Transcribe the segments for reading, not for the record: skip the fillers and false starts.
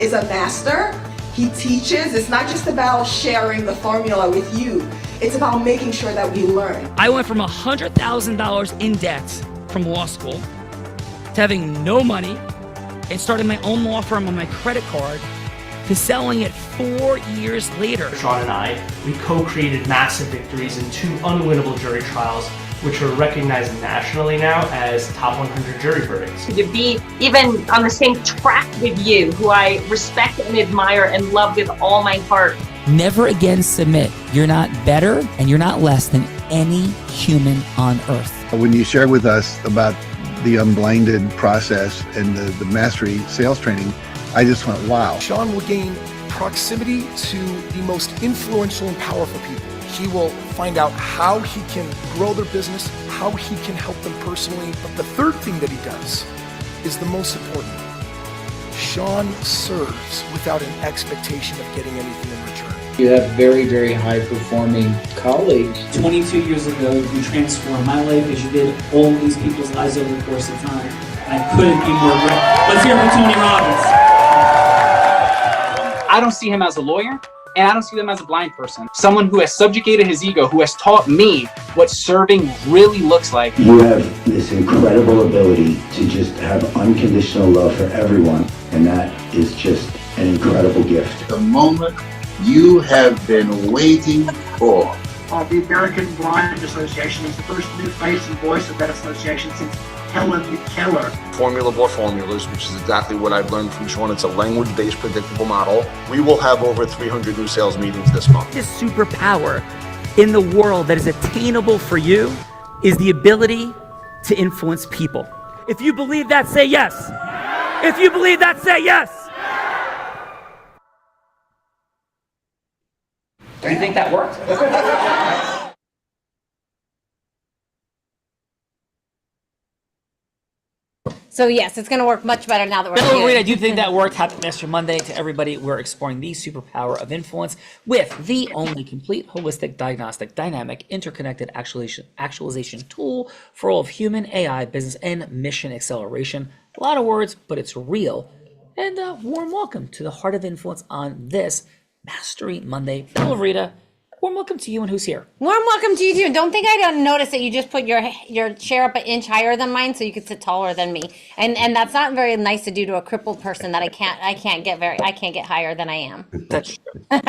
is a master. He teaches. It's not just about sharing the formula with you. It's about making sure that we learn. I went from $100,000 in debt from law school to having no money and starting my own law firm on my credit card to selling it 4 years later. Sean and I, we co-created massive victories in 2 unwinnable jury trials, which are recognized nationally now as top 100 jury verdicts. To be even on the same track with you, who I respect and admire and love with all my heart. Never again submit. You're not better and you're not less than any human on earth. When you shared with us about the unblinded process and the mastery sales training, I just went, wow. Sean will gain proximity to the most influential and powerful people. He will find out how he can grow their business, how he can help them personally. But the third thing that he does is the most important. Sean serves without an expectation of getting anything in return. You have very, very high-performing colleagues. 22 years ago, you transformed my life as you did all these people's lives over the course of time. I couldn't be more grateful. Let's hear it for Tony Robbins. I don't see him as a lawyer, and I don't see them as a blind person. Someone who has subjugated his ego, who has taught me what serving really looks like. You have this incredible ability to just have unconditional love for everyone, and that is just an incredible gift. The moment you have been waiting for. The American Blind Association is the first new face and voice of that association since Helen Keller. Formula for formulas, which is exactly what I've learned from Sean. It's a language-based predictable model. We will have over 300 new sales meetings this month. This superpower in the world that is attainable for you is the ability to influence people. If you believe that, say yes. If you believe that, say yes. Do you think that worked? So yes, it's going to work much better now that we're Bill here. I do think that worked. Happy Master Monday to everybody. We're exploring the superpower of influence with the only complete, holistic, diagnostic, dynamic, interconnected actualization tool for all of human, AI, business, and mission acceleration. A lot of words, but it's real. And warm welcome to the Heart of Influence on this Mastery Monday. Bill Rita, warm welcome to you, and who's here? Warm welcome to you too. Don't think I don't notice that you just put your chair up an inch higher than mine so you could sit taller than me. And that's not very nice to do to a crippled person that I can't get higher than I am. That's true. All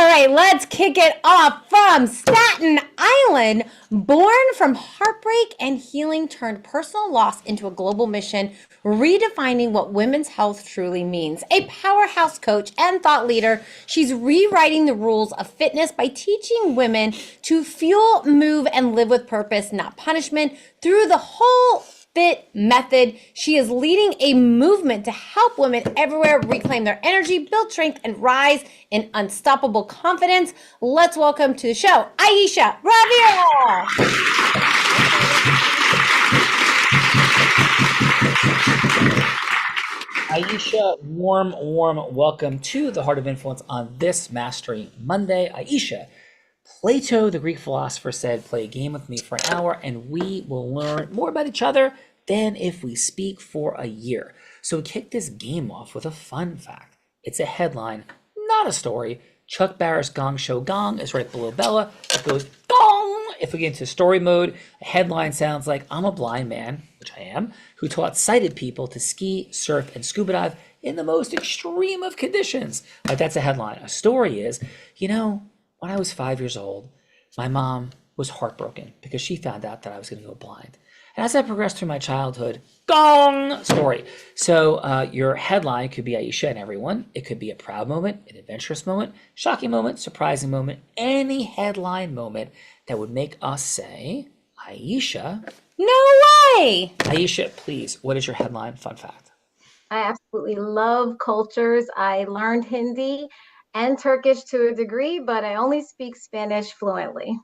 right, let's kick it off from Staten Island. Born from heartbreak and healing turned personal loss into a global mission, redefining what women's health truly means. A powerhouse coach and thought leader, she's rewriting the rules of fitness by teaching women to fuel, move, and live with purpose, not punishment. Through the Whole Fit method, she is leading a movement to help women everywhere reclaim their energy, build strength, and rise in unstoppable confidence. Let's welcome to the show, Aisha Ravira. Aisha, warm welcome to the Heart of Influence on this Mastery Monday. Aisha, Plato, the Greek philosopher, said, play a game with me for an hour and we will learn more about each other than if we speak for a year. So we kick this game off with a fun fact. It's a headline, not a story. Chuck Barris' Gong Show Gong is right below Bella. It goes gong. If we get into story mode, a headline sounds like, I'm a blind man, which I am, who taught sighted people to ski, surf, and scuba dive in the most extreme of conditions. Like, that's a headline. A story is, when I was 5 years old, my mom was heartbroken because she found out that I was going to go blind. And as I progressed through my childhood, gong, story. So your headline could be Aisha and everyone. It could be a proud moment, an adventurous moment, shocking moment, surprising moment, any headline moment that would make us say, Aisha. No way! Aisha, please, what is your headline fun fact? I absolutely love cultures. I learned Hindi and Turkish to a degree, but I only speak Spanish fluently.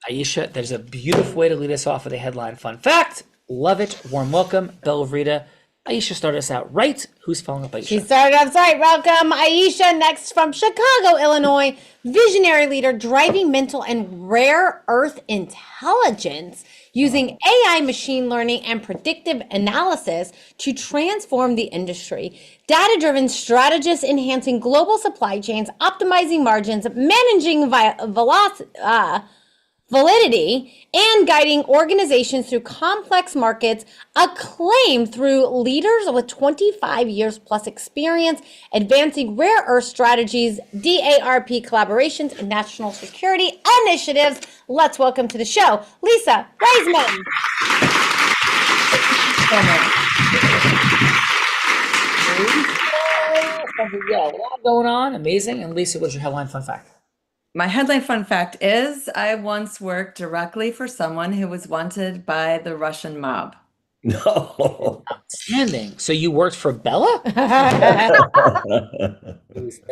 Aisha, that is a beautiful way to lead us off with a headline fun fact. Love it. Warm welcome. Bella Rita, Aisha started us out right. Who's following up, Aisha? She started off right. Welcome, Aisha. Next from Chicago, Illinois, visionary leader driving mental and rare earth intelligence using AI, machine learning, and predictive analysis to transform the industry. Data-driven strategist enhancing global supply chains, optimizing margins, managing validity, and guiding organizations through complex markets, acclaimed through leaders with 25 years plus experience, advancing rare earth strategies, DARP collaborations, and national security initiatives. Let's welcome to the show, Lisa Reisman. Yeah, a lot going on. Amazing. And Lisa, what's your headline fun fact? My headline fun fact is I once worked directly for someone who was wanted by the Russian mob. No. Outstanding. So you worked for Bella? That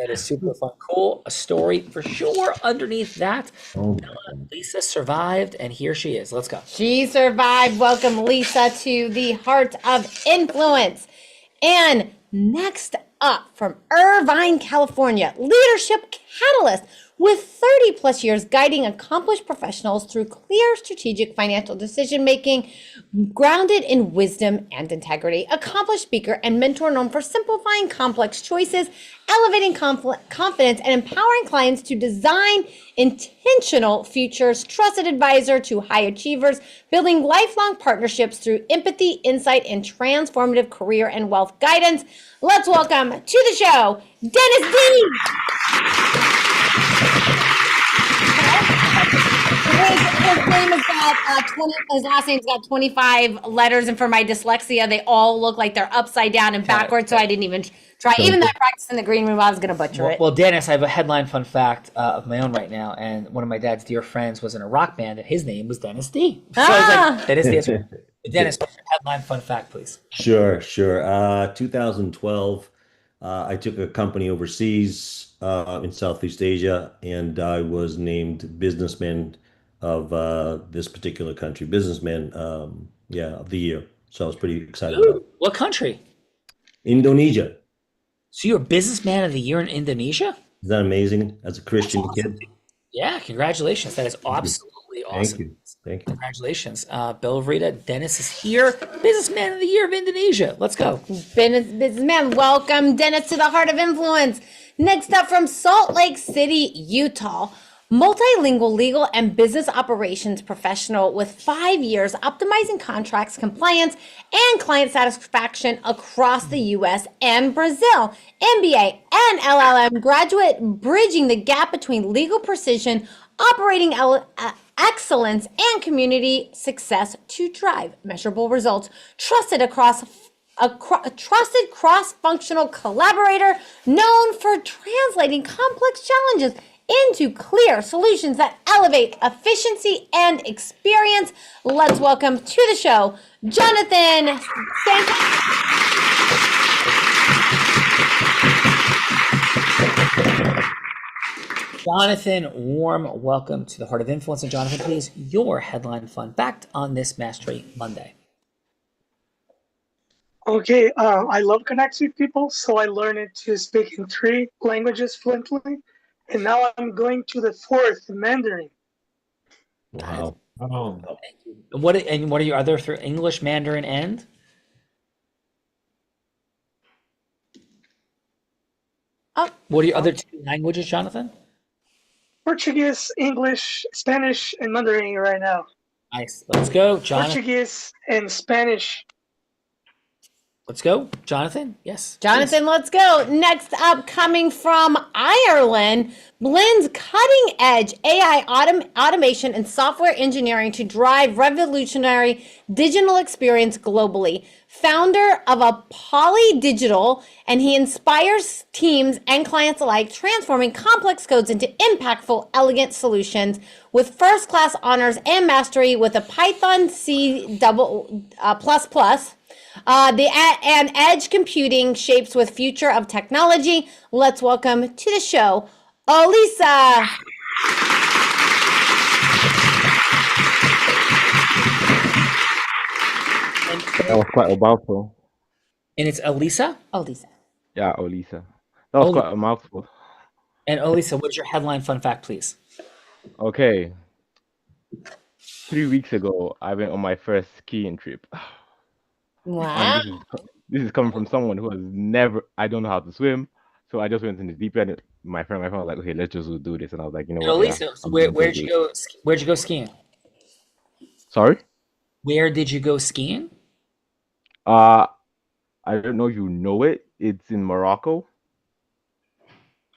is super fun. Cool. A story for sure underneath that. Bella, Lisa survived, and here she is. Let's go. She survived. Welcome, Lisa, to the Heart of Influence. And next up from Irvine, California, leadership catalyst with 30 plus years guiding accomplished professionals through clear strategic financial decision making, grounded in wisdom and integrity. Accomplished speaker and mentor known for simplifying complex choices, elevating confidence, and empowering clients to design intentional futures. Trusted advisor to high achievers, building lifelong partnerships through empathy, insight, and transformative career and wealth guidance. Let's welcome to the show, Dennis D. His name has got 20. His last name's got 25 letters, and for my dyslexia, they all look like they're upside down and backwards. So I didn't even try. Even though I practiced in the green room, I was gonna butcher it. Well, Dennis, I have a headline fun fact of my own right now, and one of my dad's dear friends was in a rock band, and his name was Dennis D. So I was like, Dennis D. Dennis, what's your headline fun fact, please? Sure. 2012, I took a company overseas in Southeast Asia, and I was named businessman of this particular country, businessman, of the year. So I was pretty excited about it. What country? Indonesia. So you're businessman of the year in Indonesia? Is that amazing? As a Christian kid. Yeah, congratulations. That is absolutely awesome. Thank you. Congratulations. Bill Rita, Dennis is here. Businessman of the Year of Indonesia. Let's go. Businessman, welcome, Dennis, to the Heart of Influence. Next up from Salt Lake City, Utah. Multilingual legal and business operations professional with 5 years optimizing contracts, compliance, and client satisfaction across the U.S. and Brazil. MBA and LLM graduate, bridging the gap between legal precision, operating excellence, and community success to drive measurable results. Trusted cross-functional collaborator known for translating complex challenges into clear solutions that elevate efficiency and experience. Let's welcome to the show, Jonathan Jonathan, warm welcome to the Heart of Influence. And Jonathan, please, your headline fun fact on this Mastery Monday. Okay, I love connecting with people, so I learned to speak in 3 languages fluently. And now I'm going to the 4th, Mandarin. Wow. Oh, thank you. What are your other 3? English, Mandarin, and? What are your other 2 languages, Jonathan? Portuguese, English, Spanish, and Mandarin right now. Nice. Let's go, Jonathan. Portuguese and Spanish. Let's go, Jonathan. Yes. Jonathan, let's go. Next up, coming from Ireland, blends cutting edge AI automation and software engineering to drive revolutionary digital experience globally. Founder of a Poly Digital, and he inspires teams and clients alike, transforming complex codes into impactful, elegant solutions with first-class honors and mastery with a Python C++. And edge computing shapes with future of technology. Let's welcome to the show, Elisa. That was quite a mouthful. And it's Elisa? Elisa. Yeah, Olisa. That was quite a mouthful. And Elisa, what's your headline fun fact, please? Okay. 3 weeks ago, I went on my first skiing trip. Wow. And this is coming from someone who has never, I don't know how to swim. So I just went in the deep end. My friend was like, okay, let's just do this. And I was like, you know And what? Elisa, yeah, so I'm where'd gonna you do it. go? Where'd you go skiing? Sorry? Where did you go skiing? I don't know if you know it. It's in Morocco.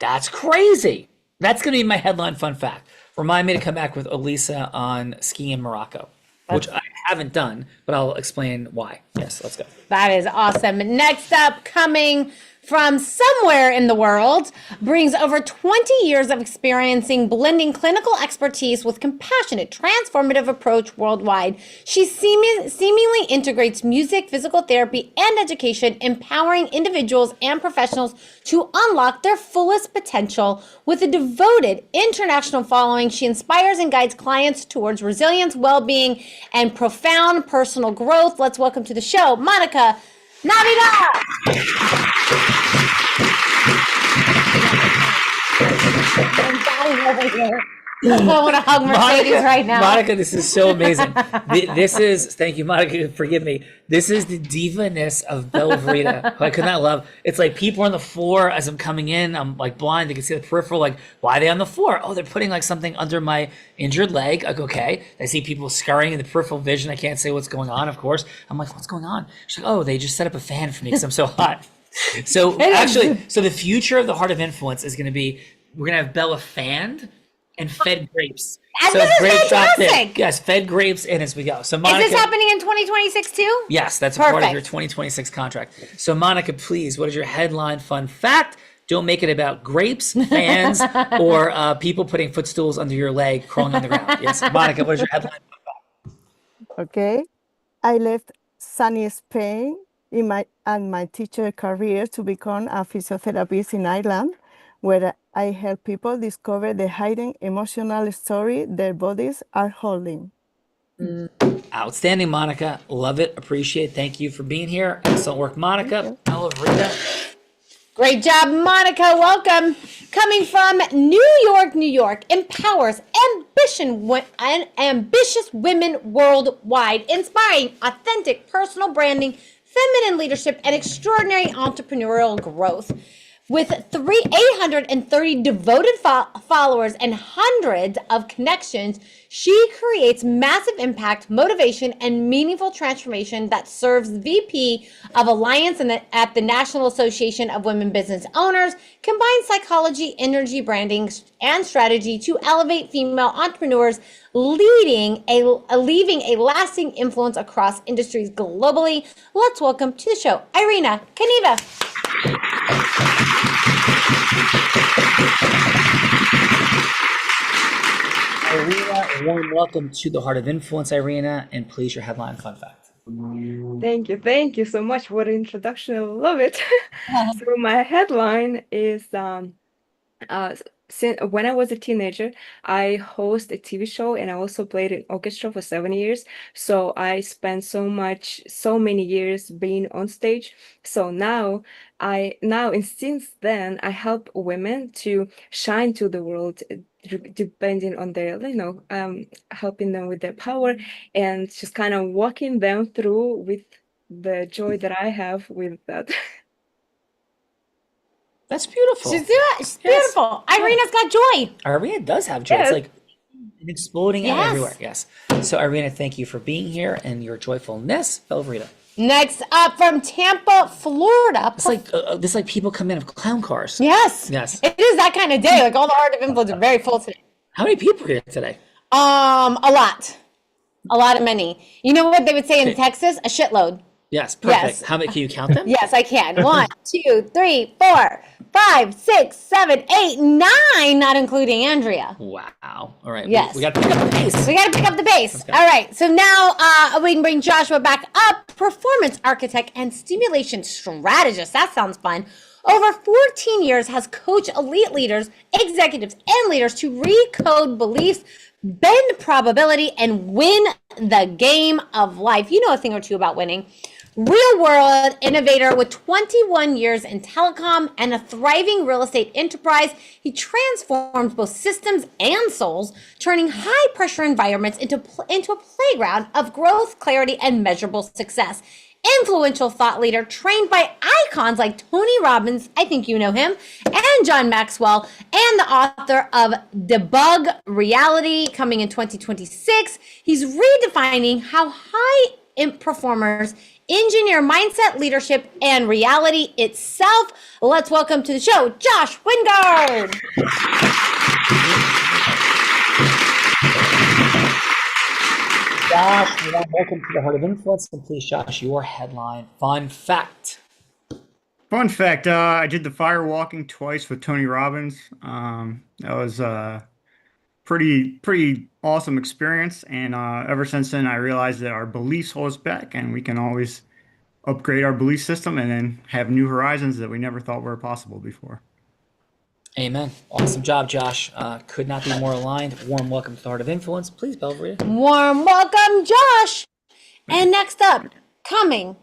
That's crazy. That's going to be my headline fun fact. Remind me to come back with Elisa on skiing in Morocco, which I haven't done, but I'll explain why. Yes, let's go. That is awesome. Next up, coming from somewhere in the world, brings over 20 years of experiencing blending clinical expertise with compassionate, transformative approach worldwide. She seemingly integrates music, physical therapy, and education, empowering individuals and professionals to unlock their fullest potential. With a devoted international following, she inspires and guides clients towards resilience, well-being, and profound personal growth. Let's welcome to the show, Monica Navidad. I'm dying over here. I want to hug Mercedes right now. Monica, this is so amazing. This is, thank you, Monica, forgive me. This is the diva-ness of Bella Verita, who I could not love. It's like people on the floor as I'm coming in, I'm like blind, they can see the peripheral, like, why are they on the floor? Oh, they're putting like something under my injured leg. Like, okay. I see people scurrying in the peripheral vision. I can't say what's going on, of course. I'm like, what's going on? She's like, oh, they just set up a fan for me because I'm so hot. So actually, so the future of the Heart of Influence is going to be, we're going to have Bella fanned and fed grapes. And So this is grapes out there. fantastic. Yes, fed grapes in as we go. So Monica, Is this happening in 2026 too? yes, that's a part of Perfect. your 2026 contract. So Monica, please, what is your headline fun fact? Don't make it about grapes, fans, or people putting footstools under your leg, crawling on the ground. Yes, Monica, what is your headline? Okay, I left sunny Spain in my teacher career to become a physiotherapist in Ireland, where I help people discover the hidden emotional story their bodies are holding. Outstanding, Monica. Love it. Appreciate it. Thank you for being here. Excellent work, Monica. Bella Verita. Great job, Monica. Welcome. Coming from New York, empowers ambitious women worldwide, inspiring authentic personal branding, feminine leadership, and extraordinary entrepreneurial growth. With 830 devoted followers and hundreds of connections, she creates massive impact, motivation, and meaningful transformation that serves VP of Alliance at the National Association of Women Business Owners, combines psychology, energy, branding, and strategy to elevate female entrepreneurs, leaving a lasting influence across industries globally. Let's welcome to the show, Irina Kaneva. Irina, a warm welcome to the Heart of Influence, Irina, and please your headline fun fact. Thank you so much for the introduction. I love it. So my headline is since when I was a teenager, I host a TV show and I also played in orchestra for 7 years. So I spent so many years being on stage. So now and since then I help women to shine to the world, depending on their, helping them with their power and just kind of walking them through with the joy that I have with that. That's beautiful. She's beautiful. Irina's got joy. Irina does have joy. Yes. It's like exploding out Yes. everywhere. Yes. So Irina, thank you for being here and your joyfulness. Bella Verita. Next up from Tampa, Florida. It's like this like people come in of clown cars. Yes. Yes. It is that kind of day. Like all the Heart of Influence are very full today. How many people are here today? A lot. A lot of many. You know what they would say in Texas? A shitload. Yes, perfect. Yes. How many can you count them? Yes, I can. 1, 2, 3, 4, 5, 6, 7, 8, 9, not including Andrea. Wow. All right. Yes. We got to pick up the pace. We got to pick up the pace. All right. So now we can bring Joshua back up. Performance architect and stimulation strategist. That sounds fun. Over 14 years has coached elite leaders, executives, and leaders to recode beliefs, bend probability, and win the game of life. You know a thing or two about winning. real world innovator with 21 years in telecom and a thriving real estate enterprise. He transforms both systems and souls, turning high pressure environments into a playground of growth, clarity, and measurable success. Influential thought leader trained by icons like Tony Robbins, I think you know him, and John Maxwell, and the author of Debug Reality coming in 2026. He's redefining how high performers engineer mindset, leadership, and reality itself. Let's welcome to the show, Josh Wingard. Josh, welcome to the Heart of Influence. And please, Josh, your headline fun fact. Fun fact, I did the fire walking twice with Tony Robbins. That was a pretty awesome experience. And ever since then, I realized that our beliefs hold us back and we can always upgrade our belief system and then have new horizons that we never thought were possible before. Amen. Awesome job, Josh. Could not be more aligned. Warm welcome to the Heart of Influence. Please, Belvita. Warm welcome, Josh. And next up, coming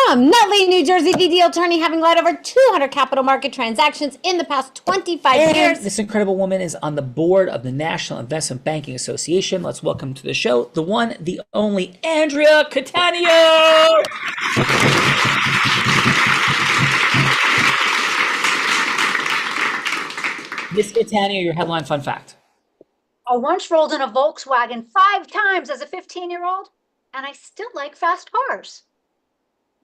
from Nutley, New Jersey, the deal attorney, having led over 200 capital market transactions in the past 25 years. This incredible woman is on the board of the National Investment Banking Association. Let's welcome to the show the one, the only, Andrea Catania. Miss Catania, your headline fun fact. I once rolled in a Volkswagen 5 times as a 15-year-old, and I still like fast cars.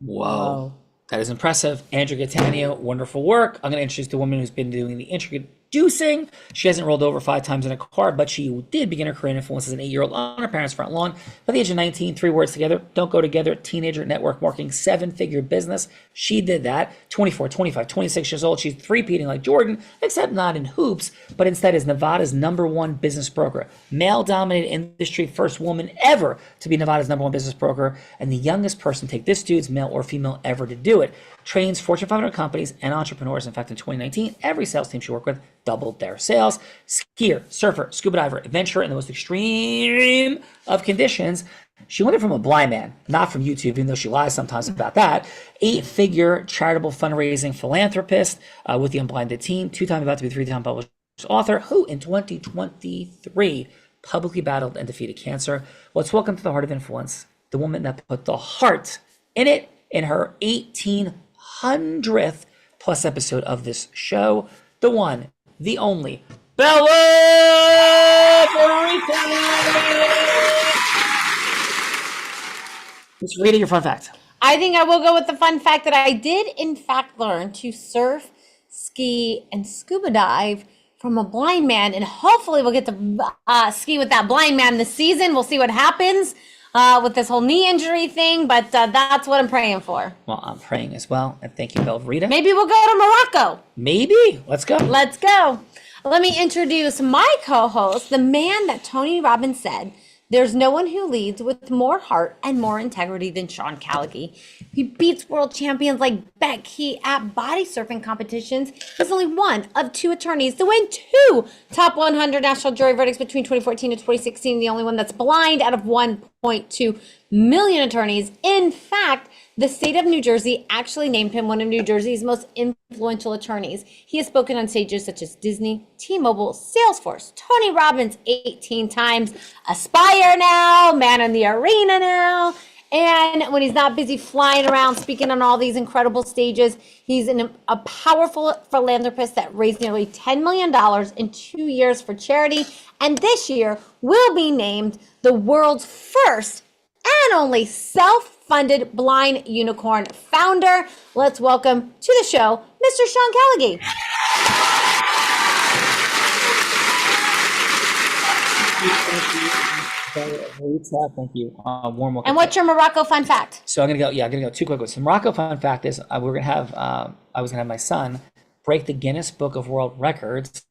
Whoa. That is impressive. Andrea Catania, wonderful work. I'm going to introduce the woman who's been doing the intricate introducing. She hasn't rolled over 5 times in a car, but she did begin her career in influence as an 8-year-old on her parents' front lawn. By the age of 19, 3 words together, don't go together, teenager, network marketing, 7-figure business. She did that. 24, 25, 26 years old. She's three-peating like Jordan, except not in hoops, but instead is Nevada's #1 business broker. Male-dominated industry, first woman ever to be Nevada's #1 business broker, and the youngest person, take this dude's male or female, ever to do it. Trains Fortune 500 companies and entrepreneurs. In fact, in 2019, every sales team she worked with doubled their sales. Skier, surfer, scuba diver, adventurer in the most extreme of conditions. She learned it from a blind man, not from YouTube, even though she lies sometimes about that. 8-figure charitable fundraising philanthropist with the Unblinded team, 2-time about to be 3-time published author, who in 2023 publicly battled and defeated cancer. Let's welcome to the Heart of Influence, the woman that put the heart in it in her 1800th plus episode of this show, the one, the only, Bella Verita. Miss Rita, your fun fact. I think I will go with the fun fact that I did, in fact, learn to surf, ski, and scuba dive from a blind man, and hopefully we'll get to ski with that blind man this season. We'll see what happens with this whole knee injury thing, but that's what I'm praying for. Well, I'm praying as well, and thank you, Belvrita. Maybe we'll go to Morocco. Maybe. Let's go. Let's go. Let me introduce my co-host, the man that Tony Robbins said, there's no one who leads with more heart and more integrity than Sean Callagy. He beats world champions like Becky at body surfing competitions. He's only one of 2 attorneys to win 2 top 100 national jury verdicts between 2014 and 2016. The only one that's blind out of 1.2 million attorneys. In fact, the state of New Jersey actually named him one of New Jersey's most influential attorneys. He has spoken on stages such as Disney, T-Mobile, Salesforce, Tony Robbins 18 times, Aspire now, Man in the Arena now. And when he's not busy flying around speaking on all these incredible stages, he's a powerful philanthropist that raised nearly $10 million in 2 years for charity. And this year will be named the world's first and only self-funded blind unicorn founder. Let's welcome to the show, Mr. Sean Callagy. Thank you. Warm welcome. And what's your Morocco fun fact? So I'm gonna go 2 quick ones. The Morocco fun fact is I was gonna have my son break the Guinness Book of World Records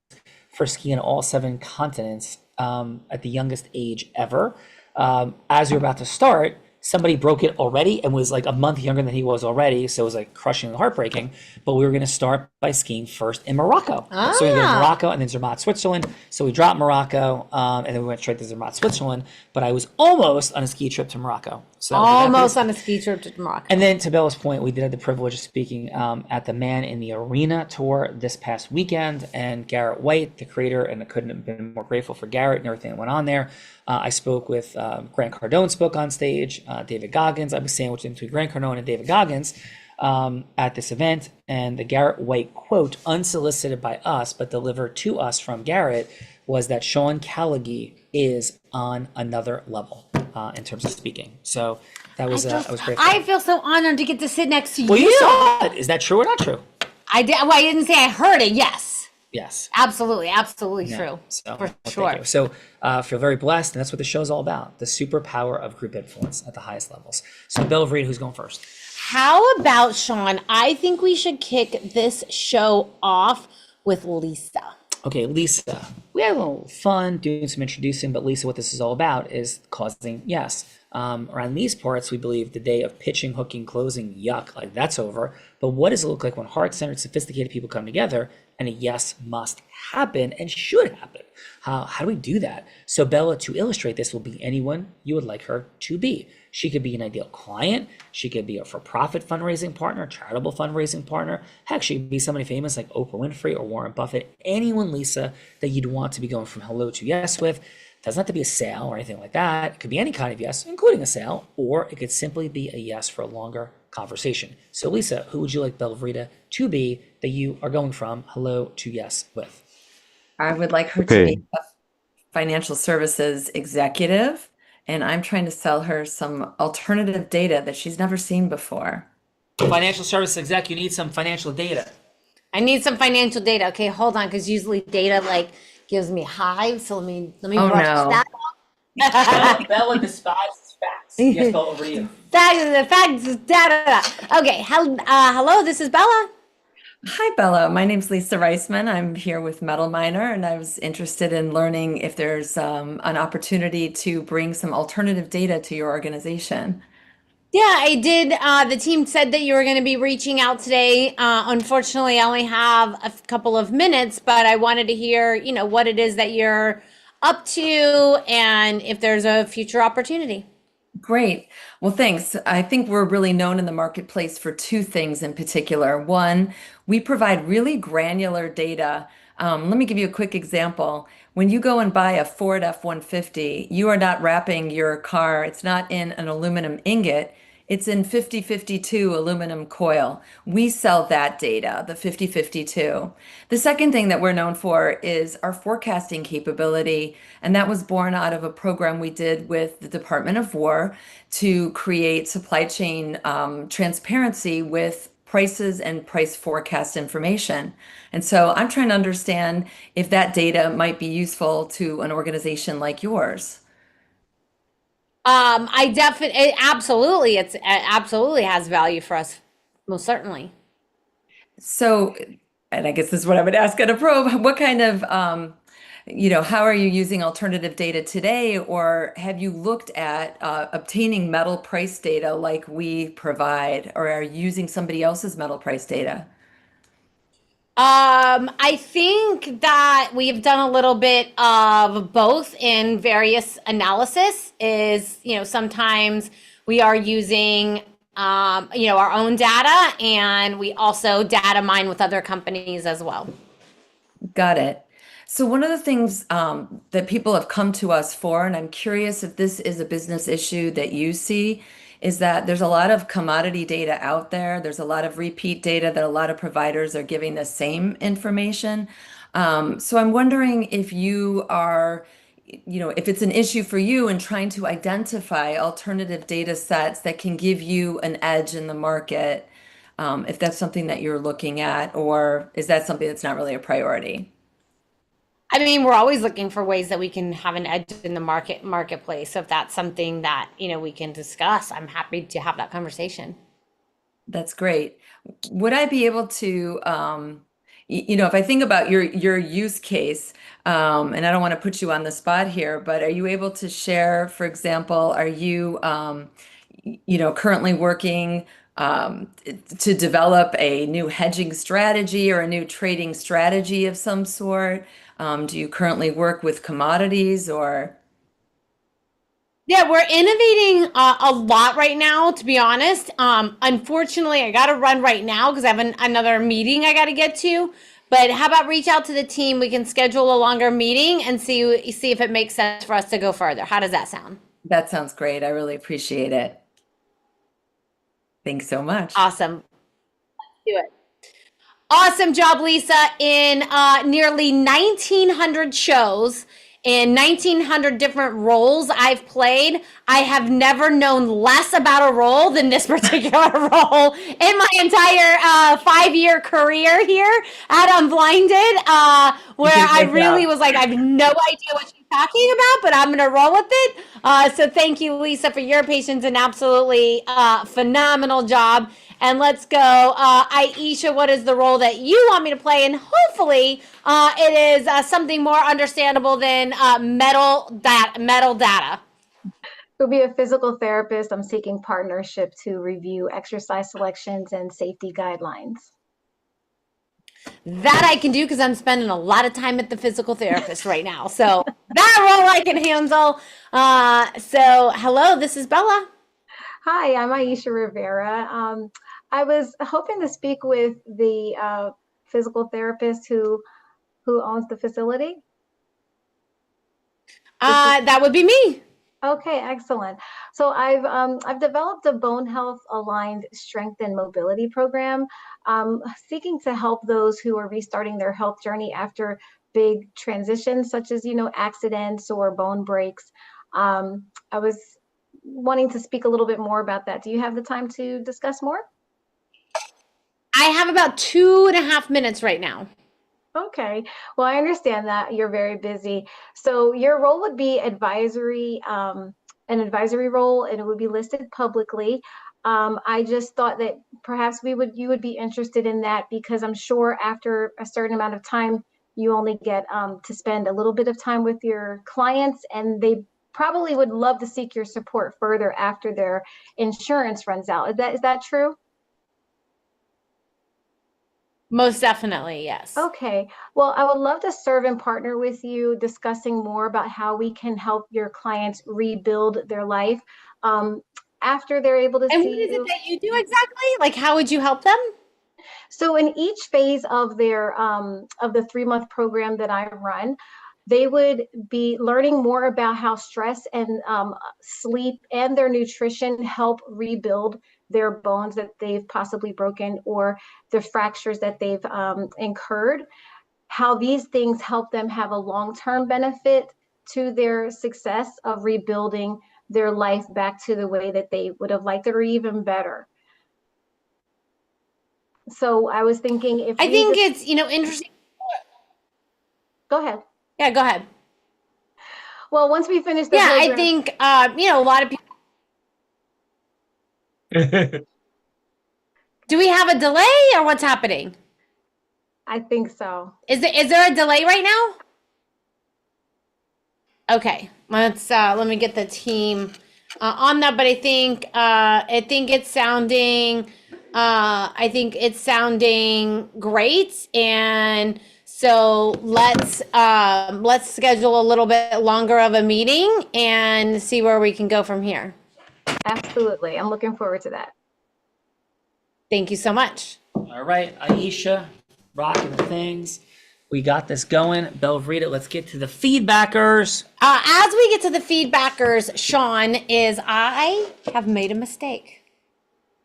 for skiing all 7 continents at the youngest age ever. As you're about to start, somebody broke it already and was like a month younger than he was already. So it was like crushing and heartbreaking. But we were going to start by skiing first in Morocco. So we go to Morocco and then Zermatt, Switzerland. So we dropped Morocco and then we went straight to Zermatt, Switzerland. But I was almost on a ski trip to Morocco. So that was the Almost happiest. on a ski trip to Morocco. And then to Bella's point, we did have the privilege of speaking at the Man in the Arena tour this past weekend. And Garrett White, the creator, and I couldn't have been more grateful for Garrett and everything that went on there. I spoke with Grant Cardone spoke on stage, David Goggins. I was sandwiched in between Grant Cardone and David Goggins at this event. And the Garrett White quote, unsolicited by us, but delivered to us from Garrett, was that Sean Callagy is on another level in terms of speaking. So that was great. I feel so honored to get to sit next to Well, you. you saw it. Is that true or not true? I did. Well, I didn't say I heard it. Yes. Yes. Absolutely. Absolutely Yeah. true. So, For well, thank sure. you. So feel very blessed, and that's what the show's all about, the superpower of group influence at the highest levels. So Bella Reed, who's going first? How about Sean? I think we should kick this show off with Lisa. Okay, Lisa. We had a little fun doing some introducing, but Lisa, what this is all about is causing yes. Around these parts, we believe the day of pitching, hooking, closing, yuck, like that's over. But what does it look like when heart-centered, sophisticated people come together and a yes must happen and should happen? How do we do that? So Bella, to illustrate this, will be anyone you would like her to be. She could be an ideal client. She could be a for-profit fundraising partner, charitable fundraising partner. Heck, she could be somebody famous like Oprah Winfrey or Warren Buffett. Anyone, Lisa, that you'd want to be going from hello to yes with. Doesn't have to be a sale or anything like that. It could be any kind of yes, including a sale, or it could simply be a yes for a longer conversation. So Lisa, who would you like Bella Verita to be that you are going from hello to yes with? I would like her to Okay. be a financial services executive, and I'm trying to sell her some alternative data that she's never seen before. Financial service exec, you need some financial data. I need some financial data. Okay, hold on, because usually data like gives me hives. So let me Oh, brush no. that off. Bella despises facts. Yes, Bella, over to you. Facts, data. Okay, hello, this is Bella. Hi, Bella. My name's Lisa Reisman. I'm here with Metal Miner, and I was interested in learning if there's an opportunity to bring some alternative data to your organization. Yeah, I did. The team said that you were going to be reaching out today. Unfortunately, I only have a couple of minutes, but I wanted to hear, what it is that you're up to and if there's a future opportunity. Great. Well, thanks. I think we're really known in the marketplace for two things in particular. One, we provide really granular data. Let me give you a quick example. When you go and buy a Ford F-150, you are not wrapping your car, it's not in an aluminum ingot, it's in 5052 aluminum coil. We sell that data, the 5052. The second thing that we're known for is our forecasting capability, and that was born out of a program we did with the Department of War to create supply chain transparency with prices and price forecast information. And so I'm trying to understand if that data might be useful to an organization like yours. It absolutely has value for us, most certainly. So, and I guess this is what I would ask at a probe, what kind of, how are you using alternative data today, or have you looked at obtaining metal price data like we provide, or are you using somebody else's metal price data? I think that we've done a little bit of both in various analysis sometimes we are using, our own data, and we also data mine with other companies as well. Got it. So one of the things that people have come to us for, and I'm curious if this is a business issue that you see, is that there's a lot of commodity data out there. There's a lot of repeat data that a lot of providers are giving the same information. So I'm wondering if you are, if it's an issue for you in trying to identify alternative data sets that can give you an edge in the market, if that's something that you're looking at, or is that something that's not really a priority? I mean, we're always looking for ways that we can have an edge in the marketplace. So if that's something that, we can discuss, I'm happy to have that conversation. That's great. Would I be able to, if I think about your use case, and I don't want to put you on the spot here, but are you able to share, for example, are you, currently working to develop a new hedging strategy or a new trading strategy of some sort? Do you currently work with commodities or? Yeah, we're innovating a lot right now, to be honest. Unfortunately, I got to run right now because I have another meeting I got to get to. But how about reach out to the team? We can schedule a longer meeting and see if it makes sense for us to go further. How does that sound? That sounds great. I really appreciate it. Thanks so much. Awesome. Let's do it. Awesome job, Lisa. In nearly 1,900 shows, in 1,900 different roles I've played, I have never known less about a role than this particular role in my entire 5-year career here at Unblinded, where I really was like, I have no idea what she's talking about, but I'm going to roll with it. So thank you, Lisa, for your patience and absolutely phenomenal job. And let's go. Aisha, what is the role that you want me to play? And hopefully it is something more understandable than metal data. To be a physical therapist, I'm seeking partnership to review exercise selections and safety guidelines. That I can do because I'm spending a lot of time at the physical therapist right now. So that role I can handle. So hello, this is Bella. Hi, I'm Aisha Rivera. I was hoping to speak with the physical therapist who owns the facility. That would be me. Okay, excellent. So I've developed a bone health aligned strength and mobility program, seeking to help those who are restarting their health journey after big transitions, such as accidents or bone breaks. I was wanting to speak a little bit more about that. Do you have the time to discuss more? I have about 2.5 minutes right now. Okay. Well, I understand that you're very busy. So your role would be advisory, an advisory role, and it would be listed publicly. I just thought that perhaps you would be interested in that because I'm sure after a certain amount of time, you only get to spend a little bit of time with your clients, and they probably would love to seek your support further after their insurance runs out. Is that true? Most definitely, yes. Okay. Well, I would love to serve and partner with you, discussing more about how we can help your clients rebuild their life after they're able to see. And what is it that you do exactly? Like, how would you help them? So in each phase of their of the 3-month program that I run, they would be learning more about how stress and sleep and their nutrition help rebuild their bones that they've possibly broken or the fractures that they've incurred, how these things help them have a long-term benefit to their success of rebuilding their life back to the way that they would have liked it or even better. So I was thinking if I think it's, interesting. Go ahead. Yeah, go ahead. Well, once we finish the program, I think, a lot of people. Do we have a delay or what's happening? I think so. Is there a delay right now? Okay, let me get the team on that. But I think it's sounding great, and so let's schedule a little bit longer of a meeting and see where we can go from here. Absolutely. I'm looking forward to that. Thank you so much. All right, Aisha, rocking the things. We got this going. Belvrita, let's get to the feedbackers. As we get to the feedbackers, Sean, I have made a mistake.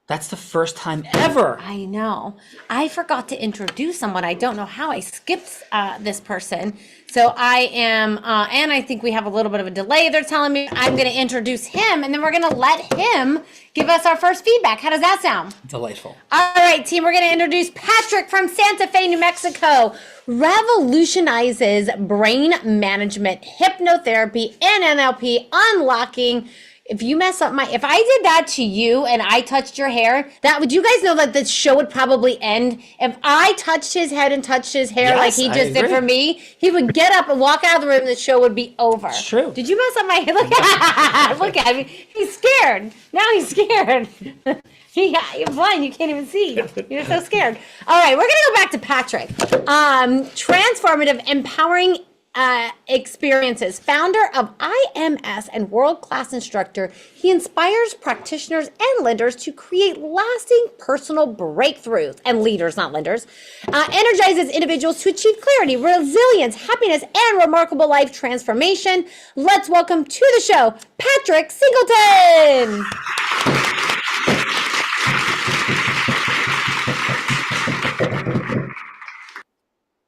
That's the first time ever. I know. I forgot to introduce someone. I don't know how I skipped this person. So I am, and I think we have a little bit of a delay. They're telling me I'm going to introduce him, and then we're going to let him give us our first feedback. How does that sound? Delightful. All right, team, we're going to introduce Patrick from Santa Fe, New Mexico. Revolutionizes brain management, hypnotherapy, and NLP, unlocking if you mess up if I did that to you and I touched your hair, would you guys know that the show would probably end? If I touched his head and touched his hair like Yes, he I just did agree. for me, he would get up and walk out of the room and the show would be over. It's true. Did you mess up my hair? Look at him. He's scared. Now he's scared. You're blind. You can't even see. You're so scared. All right, we're going to go back to Patrick. Transformative, empowering experiences, founder of IMS and world-class instructor. He inspires practitioners and lenders to create lasting personal breakthroughs, and leaders, not lenders. Energizes individuals to achieve clarity, resilience, happiness, and remarkable life transformation. Let's welcome to the show, Patrick Singleton.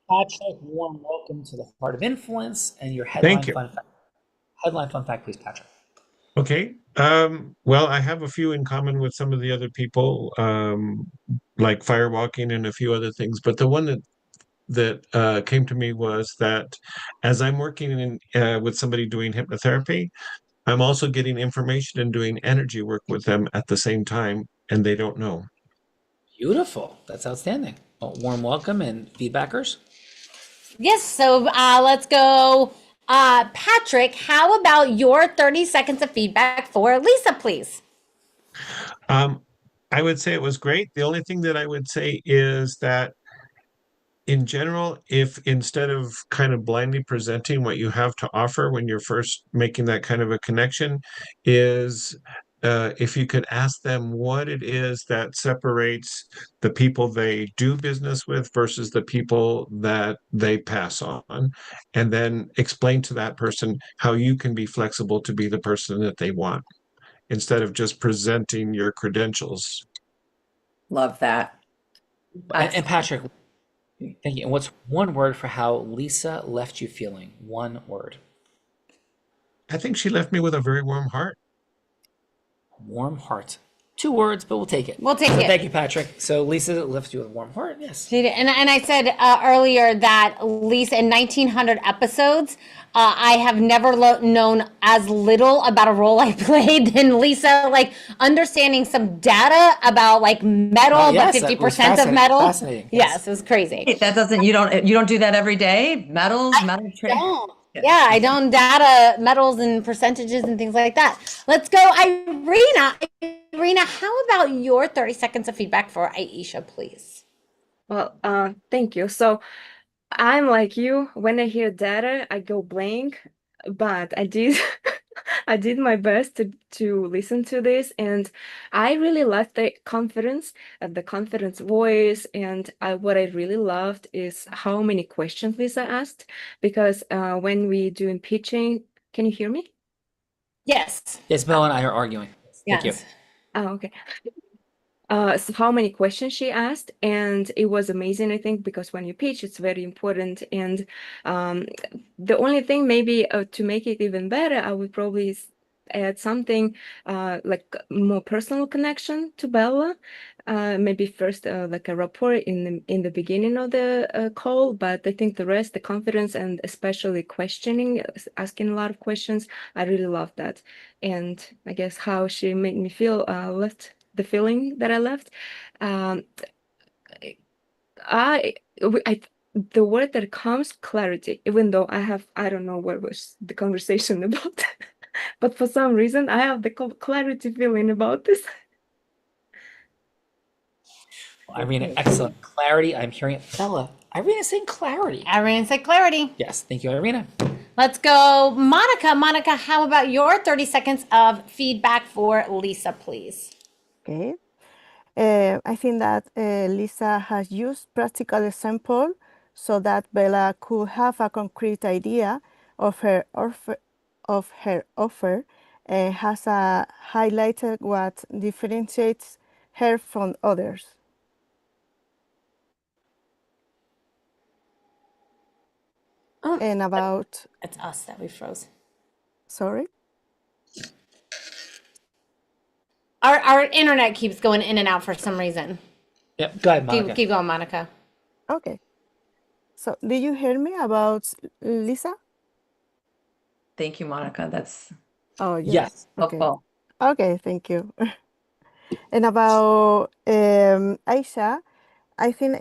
Patrick, warm welcome to the Heart of Influence and your headline Thank you. fun fact. Headline fun fact, please, Patrick. Okay. Well, I have a few in common with some of the other people, like firewalking and a few other things. But the one that came to me was that as I'm working with somebody doing hypnotherapy, I'm also getting information and doing energy work with them at the same time, and they don't know. Beautiful. That's outstanding. Well, warm welcome and feedbackers. Yes, so let's go. Patrick, how about your 30 seconds of feedback for Lisa, please? I would say it was great. The only thing that I would say is that in general, if instead of kind of blindly presenting what you have to offer when you're first making that kind of a connection, is if you could ask them what it is that separates the people they do business with versus the people that they pass on, and then explain to that person how you can be flexible to be the person that they want, instead of just presenting your credentials. Love that. And Patrick, thank you. And what's one word for how Lisa left you feeling? One word. I think she left me with a very warm heart. Warm heart. 2 words, but we'll take it. We'll take So it. Thank you, Patrick. So Lisa left you with a warm heart. Yes. She did. And I said earlier that Lisa, in 1900 episodes, I have never known as little about a role I played than Lisa, like understanding some data about like metal, Oh, yes, but that was 50% of metal. fascinating. Yes, it was crazy. That doesn't, you don't do that every day? Metal trade? Yeah, I don't data metals and percentages and things like that. Let's go, Irina. Irina, how about your 30 seconds of feedback for Aisha, please? Well, thank you. So I'm like you. When I hear data, I go blank. But I did, I did my best to listen to this, and I really liked the confidence voice. And what I really loved is how many questions Lisa asked. Because when we doing pitching, can you hear me? Yes. Yes, Bella and I are arguing. Thank you. Oh, okay. So how many questions she asked, and it was amazing, I think, because when you pitch, it's very important. And the only thing maybe to make it even better, I would probably add something like more personal connection to Bella. Maybe first like a rapport in the beginning of the call, but I think the rest, the confidence and especially questioning, asking a lot of questions, I really love that. And I guess how she made me feel left the feeling that I left. The word that comes, clarity, even though I don't know what was the conversation about, but for some reason I have the clarity feeling about this. Irina, excellent. Clarity. I'm hearing it. Bella, Irina's saying clarity. Irina said clarity. Yes, thank you, Irina. Let's go, Monica. Monica, how about your 30 seconds of feedback for Lisa, please? Okay. I think that Lisa has used practical example so that Bella could have a concrete idea of her offer, and has highlighted what differentiates her from others. Oh, and about... It's us that we froze. Sorry? Our internet keeps going in and out for some reason. Yep, go ahead, Monica. Keep going, Monica. Okay. So, did you hear me about Lisa? Thank you, Monica. That's Oh, yes. Okay. helpful. Okay, thank you. And about Aisha, I think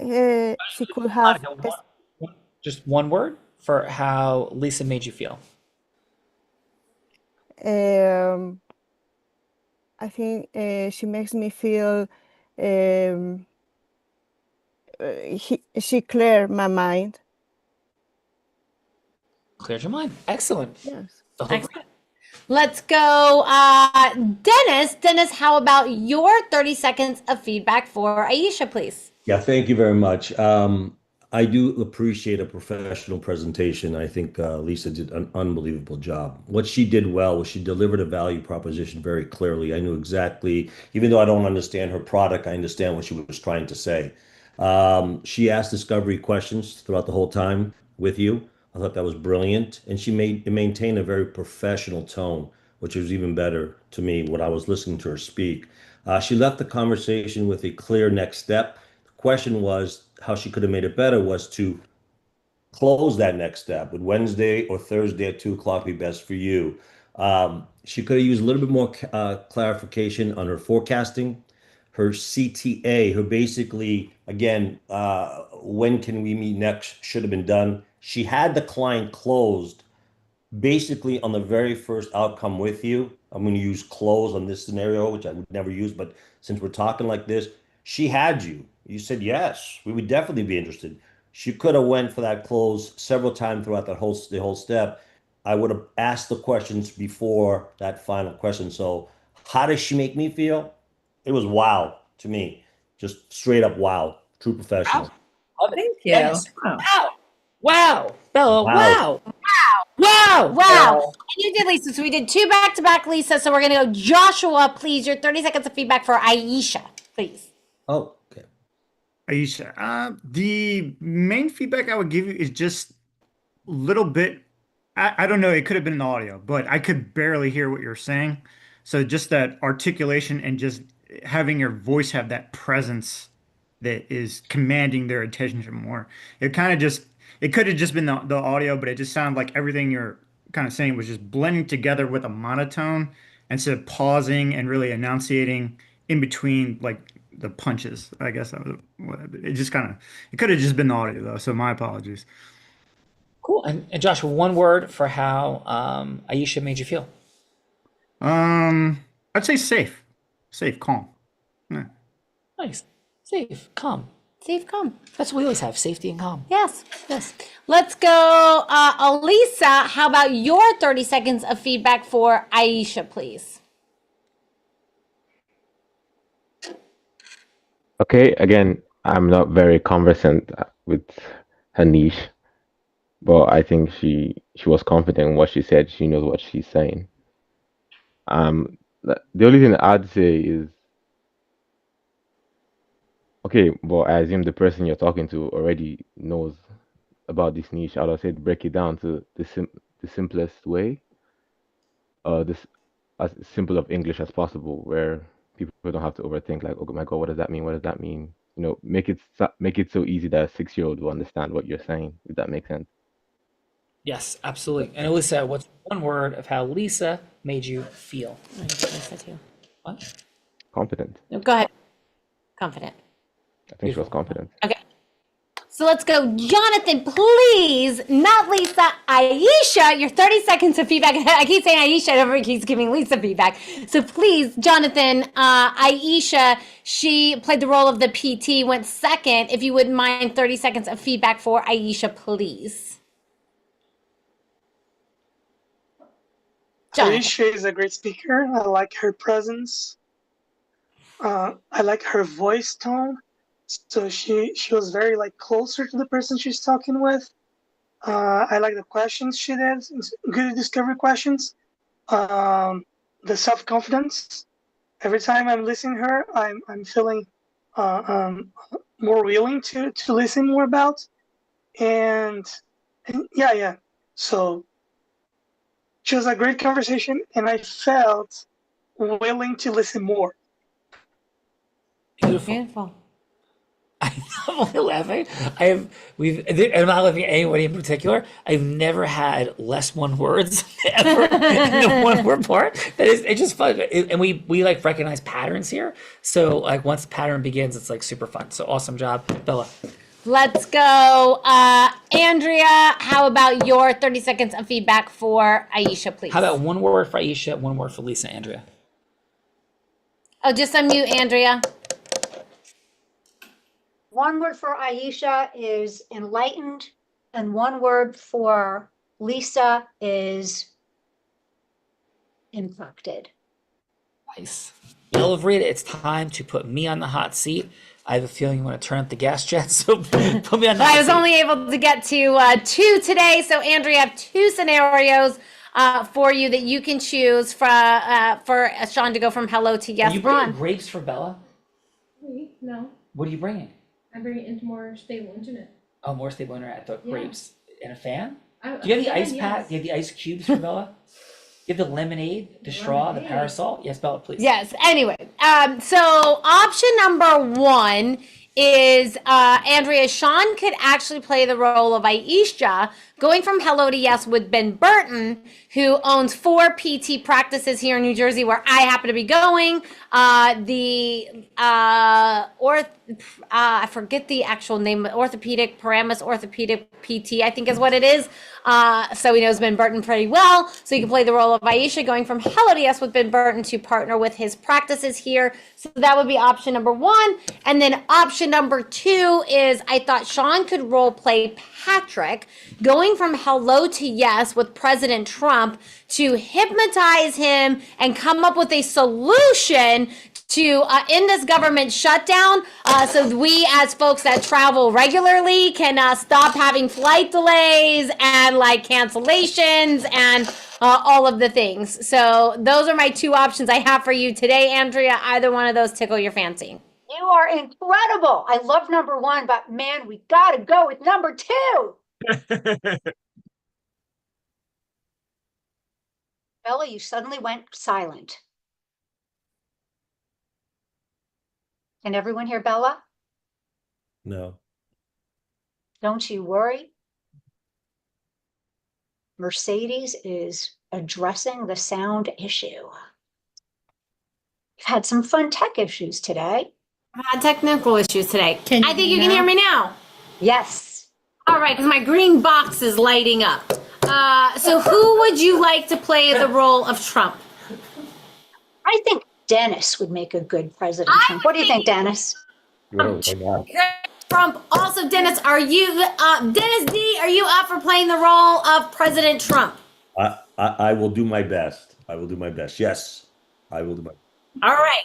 she could have. Monica, just one word for how Lisa made you feel. I think she makes me feel she cleared my mind. Cleared your mind. Excellent. Yes. Excellent. Let's go, Dennis. Dennis, how about your 30 seconds of feedback for Aisha, please? Yeah, thank you very much. I do appreciate a professional presentation. I think Lisa did an unbelievable job. What she did well was she delivered a value proposition very clearly. I knew exactly, even though I don't understand her product, I understand what she was trying to say. She asked discovery questions throughout the whole time with you. I thought that was brilliant. And she maintained a very professional tone, which was even better to me when I was listening to her speak. She left the conversation with a clear next step. The question was how she could have made it better was to close that next step. Would Wednesday or Thursday at 2 o'clock be best for you? She could have used a little bit more clarification on her forecasting, her CTA, her basically, again, when can we meet next should have been done. She had the client closed basically on the very first outcome with you. I'm going to use close on this scenario, which I would never use, but since we're talking like this, she had you. You said, yes, we would definitely be interested. She could have went for that close several times throughout the whole step. I would have asked the questions before that final question. So how does she make me feel? It was wow to me. Just straight up wow. True professional. Thank you. Dennis. Wow. Wow. Bella, Wow. wow. Wow. And you did, Lisa. So we did 2 back-to-back, Lisa. So we're going to go Joshua, please. Your 30 seconds of feedback for Aisha, please. Oh, okay. Aisha, the main feedback I would give you is just a little bit. I don't know. It could have been in the audio, but I could barely hear what you're saying. So just that articulation and just having your voice have that presence that is commanding their attention more. It could have just been the audio, but it just sounded like everything you're kind of saying was just blending together with a monotone instead of pausing and really enunciating in between like the punches. I guess that was it could have just been the audio though. So my apologies. Cool. And Joshua, one word for how Aisha made you feel. I'd say safe, calm. Yeah. Nice. Safe, calm. Safe, calm. That's what we always have, safety and calm. Yes. Let's go, Elisa. How about your 30 seconds of feedback for Aisha, please? Okay, again, I'm not very conversant with her niche, but I think she was confident in what she said. She knows what she's saying. The only thing I'd say is, okay, well, I assume the person you're talking to already knows about this niche. I would say break it down to the simplest way, this as simple of English as possible, where people don't have to overthink. Like, oh my God, what does that mean? What does that mean? You know, make it so easy that a 6-year-old will understand what you're saying. If that makes sense. Yes, absolutely. And Elisa, what's one word of how Lisa made you feel? Lisa too. What? Confident. No, go ahead. Confident. I think she was confident. Okay. So let's go, Jonathan, please. Not Lisa, Aisha. Your 30 seconds of feedback. I keep saying Aisha, everybody keeps giving Lisa feedback. So please, Jonathan, Aisha, she played the role of the PT, went second. If you wouldn't mind, 30 seconds of feedback for Aisha, please. Aisha is a great speaker. I like her presence. I like her voice tone. So she was very like closer to the person she's talking with. I like the questions she did, good discovery questions. The self-confidence. Every time I'm listening to her, I'm feeling more willing to listen more about. And yeah. So it was a great conversation, and I felt willing to listen more. Beautiful. I'm only laughing. I'm not laughing at anybody in particular. I've never had less one words ever in the one word part. It's just fun. And we like recognize patterns here. So like once the pattern begins, it's like super fun. So awesome job, Bella. Let's go. Andrea, how about your 30 seconds of feedback for Aisha, please? How about one word for Aisha, one word for Lisa, Andrea? Oh, just unmute, Andrea. One word for Aisha is enlightened, and one word for Lisa is impacted. Nice. Yellow Rita, it's time to put me on the hot seat. I have a feeling you want to turn up the gas jet, so put me on the hot I was seat. only able to get to 2 today, so Andrea, I have 2 scenarios for you that you can choose for Sean to go from hello to yes. Are you bringing grapes for Bella? No, What are you bringing? I bring it into more stable internet. Oh, more stable internet. I thought Yeah. grapes and a fan. I- Do you have the a fan, ice pack? yes. Do you have the ice cubes for Bella? You have the lemonade, the straw, the Lemonade. parasol. Yes, Bella, please. Yes. Anyway, so option number 1 is Andrea. Sean could actually play the role of Aisha, going from hello to yes with Ben Burton, who owns 4 PT practices here in New Jersey, where I happen to be going. I forget the actual name, orthopedic Paramus Orthopedic PT, I think is what it is. So he knows Ben Burton pretty well. So he can play the role of Aisha, going from hello to yes with Ben Burton to partner with his practices here. So that would be option number 1. And then option number 2 is I thought Sean could role play Patrick, going from hello to yes with President Trump to hypnotize him and come up with a solution to end this government shutdown, so we as folks that travel regularly can stop having flight delays and like cancellations and all of the things. So those are my 2 options I have for you today, Andrea. Either one of those tickle your fancy. You are incredible. I love number 1, but man, we gotta go with number 2. Bella, you suddenly went silent. Can everyone hear Bella? No. Don't you worry. Mercedes is addressing the sound issue. We've had some fun tech issues today. I've had technical issues today. I think you can hear me now. Yes. All right, because my green box is lighting up. So who would you like to play the role of Trump? I think Dennis would make a good President Trump. What do you think, Dennis? Trump. Also, Dennis, are you Dennis D? Are you up for playing the role of President Trump? I will do my best. I will do my best. Yes, I will do my. All right.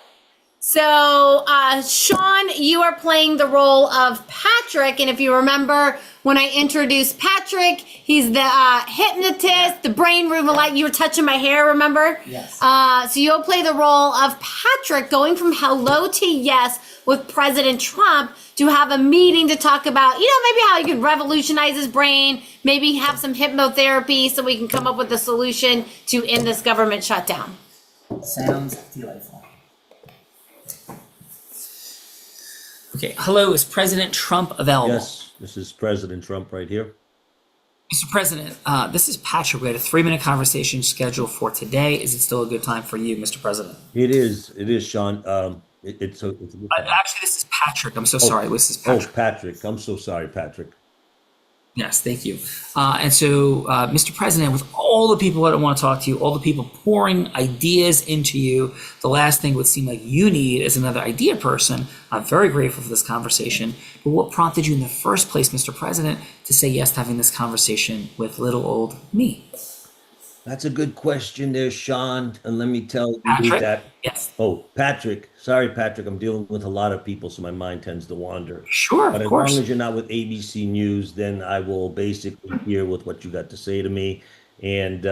So, Sean, you are playing the role of Patrick, and if you remember when I introduced Patrick, he's the hypnotist, the brain room light. You were touching my hair, remember? Yes. So you'll play the role of Patrick, going from hello to yes with President Trump to have a meeting to talk about, maybe how you can revolutionize his brain, maybe have some hypnotherapy so we can come up with a solution to end this government shutdown. Sounds delightful. Okay, hello, is President Trump available? Yes, this is President Trump right here. Mr. President, this is Patrick. We had a 3-minute conversation scheduled for today. Is it still a good time for you, Mr. President? It is, Sean. It's a good time. Actually, this is Patrick. I'm so sorry. This is Patrick. Oh, Patrick. I'm so sorry, Patrick. Yes, thank you. And so, Mr. President, with all the people that want to talk to you, all the people pouring ideas into you, the last thing would seem like you need is another idea person. I'm very grateful for this conversation. But what prompted you in the first place, Mr. President, to say yes to having this conversation with little old me? That's a good question there, Sean. And let me tell you Patrick? that. Yes. Oh, Patrick. Sorry, Patrick. I'm dealing with a lot of people, so my mind tends to wander. Sure, But of as course. long as you're not with ABC News, then I will basically hear with what you got to say to me. And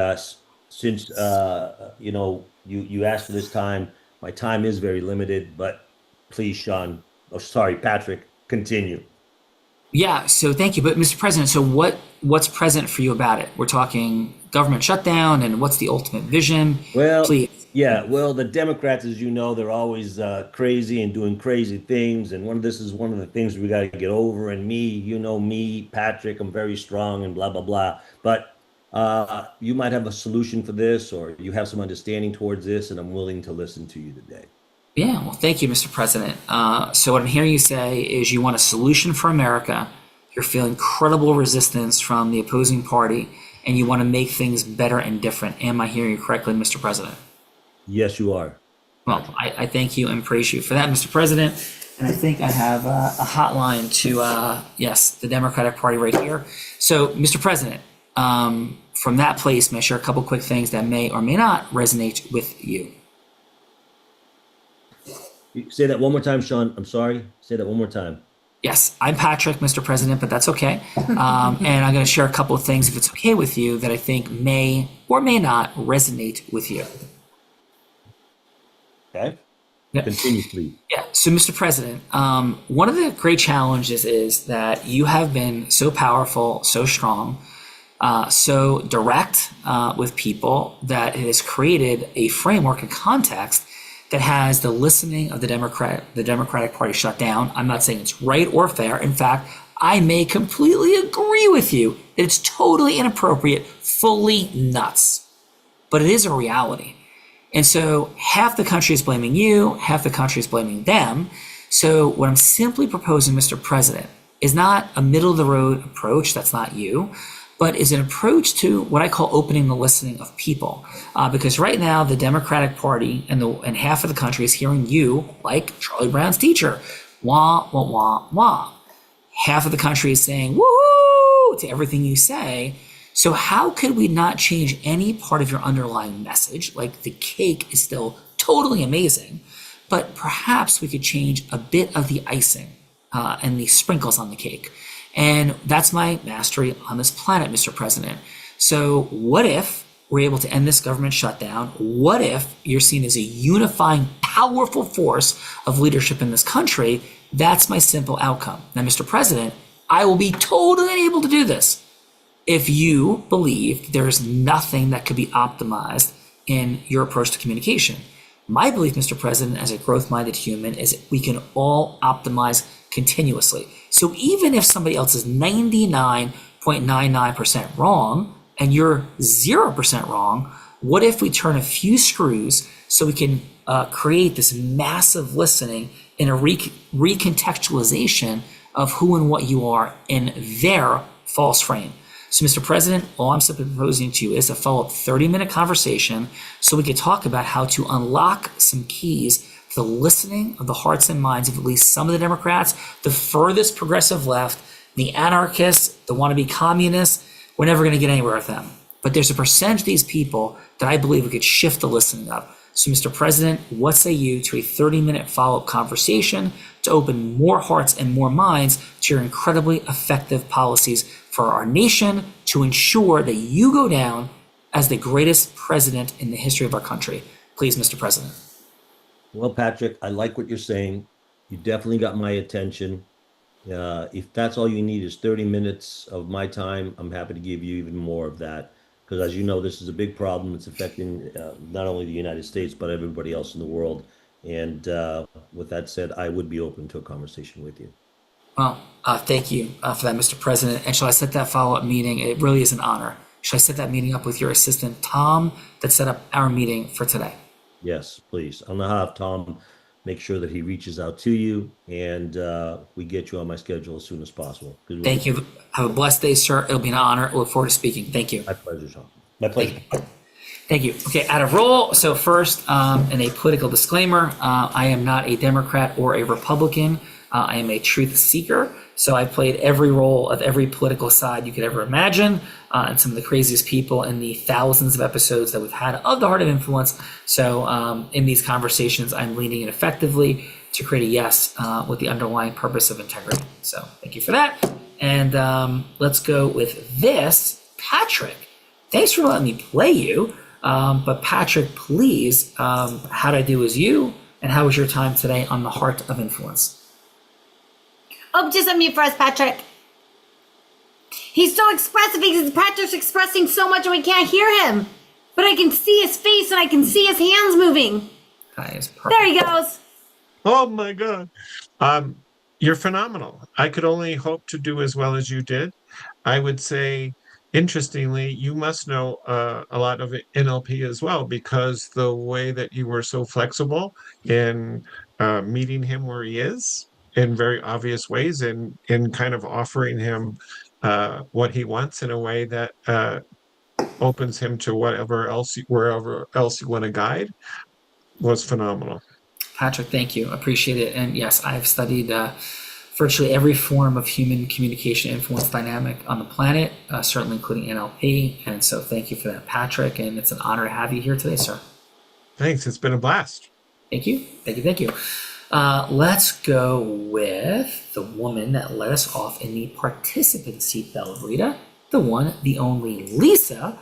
since you asked for this time, my time is very limited. But please, Sean. Oh, sorry, Patrick. Continue. Yeah, so thank you. But Mr. President, so what's present for you about it? We're talking government shutdown and what's the ultimate vision? Well, Please. yeah, well, the Democrats, as you know, they're always crazy and doing crazy things. And this is one of the things we got to get over. And me, you know me, Patrick, I'm very strong and blah, blah, blah. But you might have a solution for this, or you have some understanding towards this, and I'm willing to listen to you today. Yeah, well, thank you, Mr. President. So what I'm hearing you say is you want a solution for America. You're feeling incredible resistance from the opposing party, and you want to make things better and different. Am I hearing you correctly, Mr. President? Yes, you are. Well, I thank you and praise you for that, Mr. President. And I think I have a hotline to, yes, the Democratic Party right here. So, Mr. President, from that place, may I share a couple quick things that may or may not resonate with you? Say that one more time, Sean. I'm sorry. Say that one more time. Yes, I'm Patrick, Mr. President, but that's okay. And I'm going to share a couple of things, if it's okay with you, that I think may or may not resonate with you. Okay. Yeah. Continue, please. Yeah. So, Mr. President, one of the great challenges is that you have been so powerful, so strong, so direct with people that it has created a framework and context that has the listening of the Democratic Party shut down. I'm not saying it's right or fair. In fact, I may completely agree with you that it's totally inappropriate, fully nuts. But it is a reality. And so half the country is blaming you, half the country is blaming them. So what I'm simply proposing, Mr. President, is not a middle of the road approach, that's not you, but is an approach to what I call opening the listening of people. Because right now, the Democratic Party and half of the country is hearing you, like Charlie Brown's teacher, wah, wah, wah, wah. Half of the country is saying, woohoo, to everything you say. So how could we not change any part of your underlying message? Like the cake is still totally amazing, but perhaps we could change a bit of the icing and the sprinkles on the cake. And that's my mastery on this planet, Mr. President. So what if we're able to end this government shutdown? What if you're seen as a unifying, powerful force of leadership in this country? That's my simple outcome. Now, Mr. President, I will be totally able to do this if you believe there's nothing that could be optimized in your approach to communication. My belief, Mr. President, as a growth-minded human, is we can all optimize continuously. So even if somebody else is 99.99% wrong and you're 0% wrong, what if we turn a few screws so we can create this massive listening in a recontextualization of who and what you are in their false frame? So, Mr. President, all I'm simply proposing to you is a follow-up 30-minute conversation so we can talk about how to unlock some keys to the listening of the hearts and minds of at least some of the Democrats, the furthest progressive left, the anarchists, the wannabe communists. We're never going to get anywhere with them. But there's a percentage of these people that I believe we could shift the listening of. So, Mr. President, what say you to a 30-minute follow-up conversation to open more hearts and more minds to your incredibly effective policies for our nation to ensure that you go down as the greatest president in the history of our country? Please, Mr. President. Well, Patrick, I like what you're saying. You definitely got my attention. If that's all you need is 30 minutes of my time, I'm happy to give you even more of that. Because as you know, this is a big problem. It's affecting not only the United States, but everybody else in the world. And with that said, I would be open to a conversation with you. Well, thank you for that, Mr. President. And shall I set that follow-up meeting? It really is an honor. Shall I set that meeting up with your assistant, Tom, that set up our meeting for today? Yes, please. I'm going to have Tom make sure that he reaches out to you and we get you on my schedule as soon as possible. Thank you. Have a blessed day, sir. It'll be an honor. I look forward to speaking. Thank you. My pleasure, Tom. My pleasure. Thank you. Okay, out of roll. So first, in a political disclaimer, I am not a Democrat or a Republican. I am a truth seeker. So I played every role of every political side you could ever imagine, and some of the craziest people in the thousands of episodes that we've had of The Heart of Influence. So in these conversations, I'm leaning in effectively to create a yes with the underlying purpose of integrity. So thank you for that. And let's go with this. Patrick, thanks for letting me play you. But Patrick, please, how'd I do as you? And how was your time today on The Heart of Influence? Oh, just unmute for us, Patrick. He's so expressive because Patrick's expressing so much and we can't hear him. But I can see his face and I can see his hands moving. That is perfect. There he goes. Oh my God. You're phenomenal. I could only hope to do as well as you did. I would say, interestingly, you must know a lot of NLP as well, because the way that you were so flexible in meeting him where he is in very obvious ways, and in kind of offering him what he wants in a way that opens him to wherever else you want to guide, was phenomenal. Patrick, thank you. Appreciate it. And yes, I've studied virtually every form of human communication influence dynamic on the planet, certainly including NLP. And so thank you for that, Patrick. And it's an honor to have you here today, sir. Thanks. It's been a blast. Thank you. Thank you. Thank you. Let's go with the woman that led us off in the participant seat, Bella Rita, the one, the only Lisa,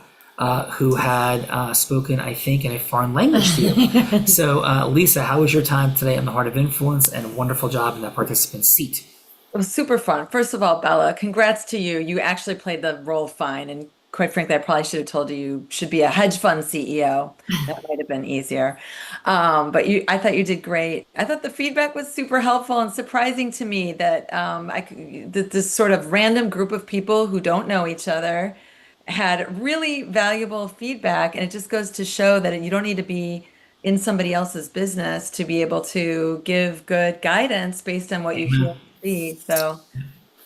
who had spoken, I think, in a foreign language to you. So, Lisa, how was your time today on the Heart of Influence, and a wonderful job in that participant seat? It was super fun. First of all, Bella, congrats to you. You actually played the role fine. And quite frankly, I probably should have told you should be a hedge fund CEO. That might have been easier. But I thought you did great. I thought the feedback was super helpful and surprising to me that this sort of random group of people who don't know each other had really valuable feedback. And it just goes to show that you don't need to be in somebody else's business to be able to give good guidance based on what you hear and see. So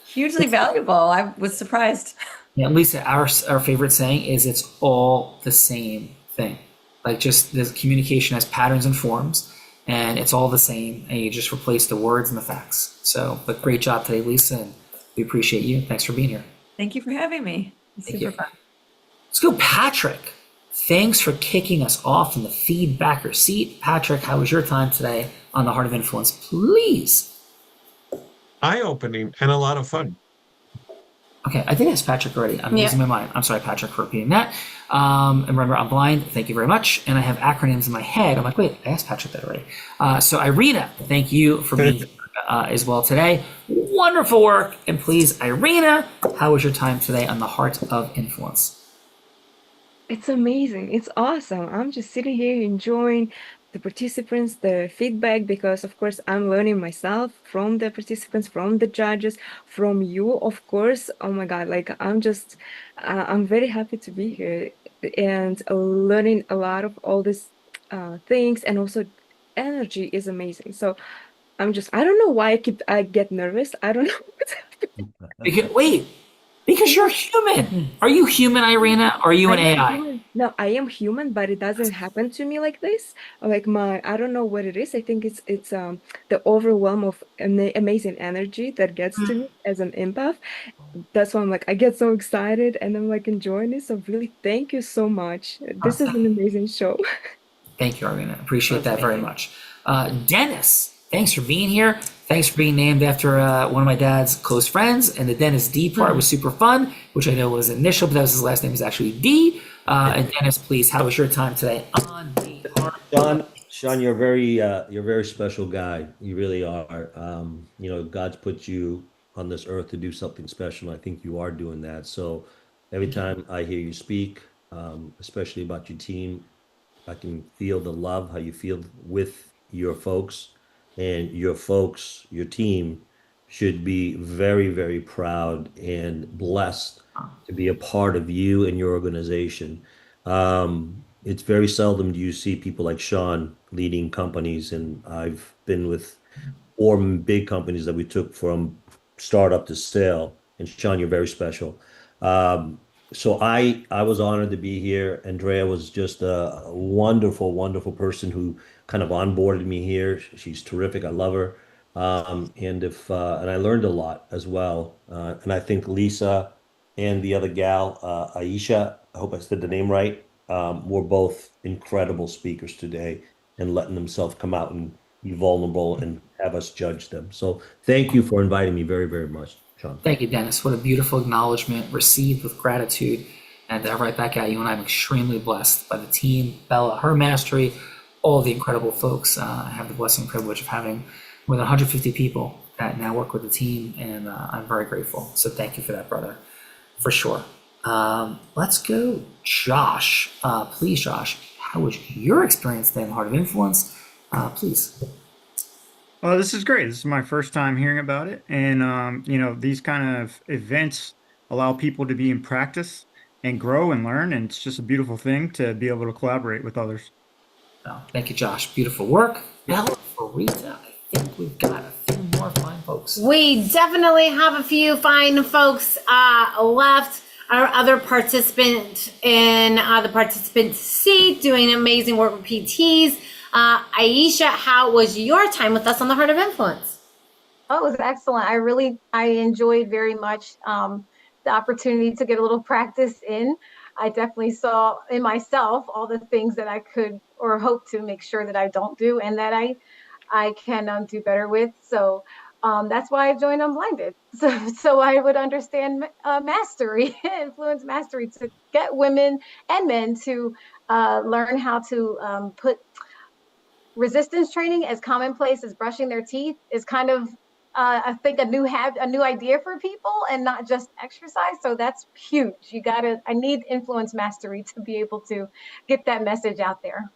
hugely valuable. I was surprised. Yeah, Lisa, our favorite saying is it's all the same thing. Like, just the communication has patterns and forms, and it's all the same, and you just replace the words and the facts. So, but great job today, Lisa, and we appreciate you. Thanks for being here. Thank you for having me. It's super fun. Let's go, Patrick. Thanks for kicking us off in the feedbacker seat. Patrick, how was your time today on the Heart of Influence? Please. Eye-opening and a lot of fun. Okay, I think that's Patrick already. I'm losing my mind. I'm sorry, Patrick, for repeating that. And remember, I'm blind. Thank you very much. And I have acronyms in my head. I'm like, wait, I asked Patrick that already. So Irina, thank you for being here as well today. Wonderful work. And please, Irina, how was your time today on the Heart of Influence? It's amazing. It's awesome. I'm just sitting here enjoying the participants, the feedback, because of course I'm learning myself from the participants, from the judges, from you, of course. Oh my God, like I'm very happy to be here and learning a lot of all these things, and also energy is amazing. So I don't know why I get nervous. I don't know what's happening. Because you're human. Are you human, Irina? Or are you an AI? Human. No, I am human, but it doesn't happen to me like this. Like I don't know what it is. I think it's the overwhelm of amazing energy that gets to me as an empath. That's why I'm like, I get so excited and I'm like enjoying it. So really, thank you so much. This is an amazing show. Thank you, Irina. Appreciate that very much. Dennis, thanks for being here. Thanks for being named after one of my dad's close friends. And the Dennis D part was super fun, which I know was initial, but that was his last name is actually D. And Dennis, please, how was your time today on the Heart? Sean, you're a very special guy. You really are. God's put you on this earth to do something special. And I think you are doing that. So every time I hear you speak, especially about your team, I can feel the love, how you feel with your folks. And your folks, your team, should be very, very proud and blessed to be a part of you and your organization. It's very seldom do you see people like Sean leading companies, and I've been with 4 big companies that we took from startup to sale. And Sean, you're very special. So I was honored to be here. Andrea was just a wonderful, wonderful person who kind of onboarded me here. She's terrific. I love her. And I learned a lot as well. And I think Lisa and the other gal, Aisha, I hope I said the name right, were both incredible speakers today and letting themselves come out and be vulnerable and have us judge them. So thank you for inviting me very, very much, Sean. Thank you, Dennis. What a beautiful acknowledgement received with gratitude. And right back at you. And I'm extremely blessed by the team, Bella, her mastery, all the incredible folks. I have the blessing and privilege of having more than 150 people that now work with the team, and I'm very grateful. So thank you for that, brother. for sure. Let's go, Josh. Please, Josh, how was your experience today in the Heart of Influence? Please. Well, this is great. This is my first time hearing about it. And, these kind of events allow people to be in practice and grow and learn. And it's just a beautiful thing to be able to collaborate with others. Oh, thank you, Josh. Beautiful work. Bella, Farita, I think we've got a few more fine folks. We definitely have a few fine folks left. Our other participant in the participant seat doing amazing work with PTs. Aisha, how was your time with us on the Heart of Influence? Oh, it was excellent. I enjoyed very much the opportunity to get a little practice in. I definitely saw in myself all the things that I could or hope to make sure that I don't do and that I can do better with. So that's why I joined Unblinded. So I would understand mastery, influence mastery, to get women and men to learn how to put resistance training as commonplace as brushing their teeth is kind of I think a new idea for people and not just exercise. So that's huge. I need influence mastery to be able to get that message out there.